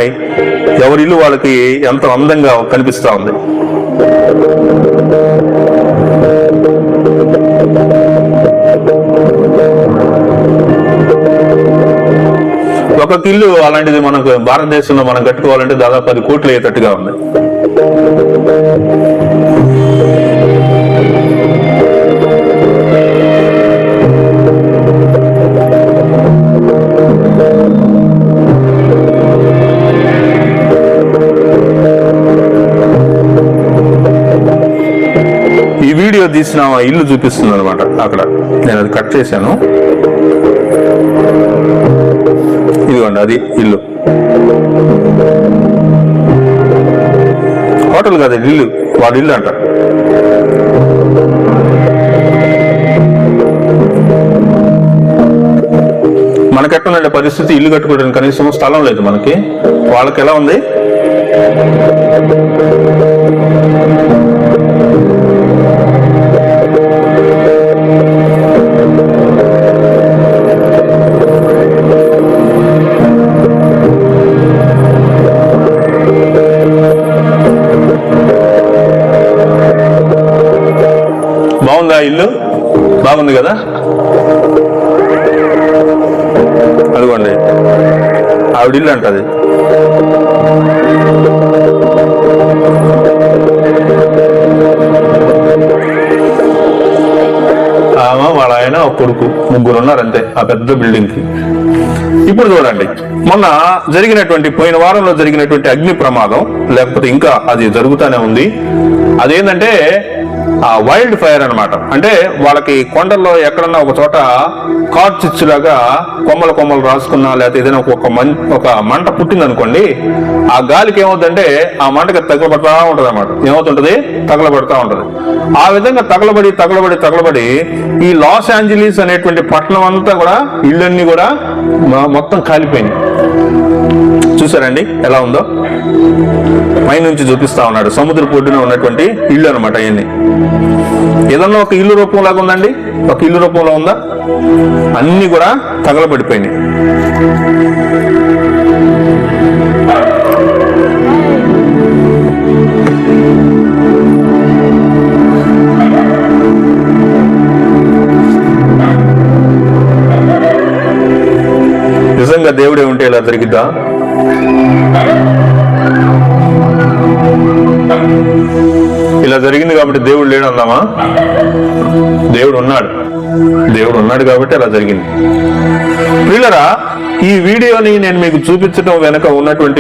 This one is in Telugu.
ఉంటున్నాయి. ఎవరి ఇల్లు వాళ్ళకి ఎంతో అందంగా కనిపిస్తా ఉంది. ఒక్కొక్క ఇల్లు అలాంటిది మనకు భారతదేశంలో మనం కట్టుకోవాలంటే దాదాపు 10 కోట్లు అయ్యేటట్టుగా ఉంది. ఈ వీడియో తీసిన ఇల్లు చూపిస్తుంది అనమాట. అక్కడ నేను అది కట్ చేశాను. ఇదిగోండి, అది ఇల్లు. హోటల్ కాదు, ఇల్లు, వాడి ఇల్లు అంట. మనకెట్టుందంటే పరిస్థితి, ఇల్లు కట్టుకోవడానికి కనీసం స్థలం లేదు మనకి. వాళ్ళకి ఎలా ఉంది? బాగుందా ఇల్లు? బాగుంది కదా. అదిగోండి, ఆవిడ ఇల్లు అంటది. ఆమె వాళ్ళ ఆయన ఒక కొడుకు, ముగ్గురు ఉన్నారు అంతే ఆ పెద్ద బిల్డింగ్ కి. ఇప్పుడు చూడండి, మొన్న పోయిన వారంలో జరిగినటువంటి అగ్ని ప్రమాదం, లేకపోతే ఇంకా అది జరుగుతూనే ఉంది. అదేంటంటే వైల్డ్ ఫైర్ అన్నమాట. అంటే వాళ్ళకి కొండల్లో ఎక్కడన్నా ఒక చోట కార్చిచ్చు లాగా కొమ్మలు రాసుకున్నా, లేకపోతే ఏదైనా ఒక మంట పుట్టింది అనుకోండి, ఆ గాలికి ఏమవుతుందంటే ఆ మంటకి తగలబడతా ఉంటది అన్నమాట. ఏమవుతుంటది? తగలబడతా ఉంటది. ఆ విధంగా తగలబడి ఈ లాస్ ఏంజలీస్ అనేటువంటి పట్టణం అంతా కూడా, ఇళ్ళన్నీ కూడా మొత్తం కాలిపోయింది. చూసారండి ఎలా ఉందో? పైనుంచి చూపిస్తా ఉన్నాడు. సముద్ర పొడ్డున ఉన్నటువంటి ఇల్లు అనమాట. అవన్నీ ఏదన్నా ఒక ఇల్లు రూపం లాగా ఉందండి? ఒక ఇల్లు రూపంలో ఉందా? అన్ని కూడా తగలబడిపోయినాయి. నిజంగా దేవుడే ఉంటే ఇలా జరిగిద్దా? ఇలా జరిగింది కాబట్టి దేవుడు లేడు అందామా? దేవుడు ఉన్నాడు కాబట్టి అలా జరిగింది. ప్రియులారా, ఈ వీడియోని నేను మీకు చూపించడం వెనక ఉన్నటువంటి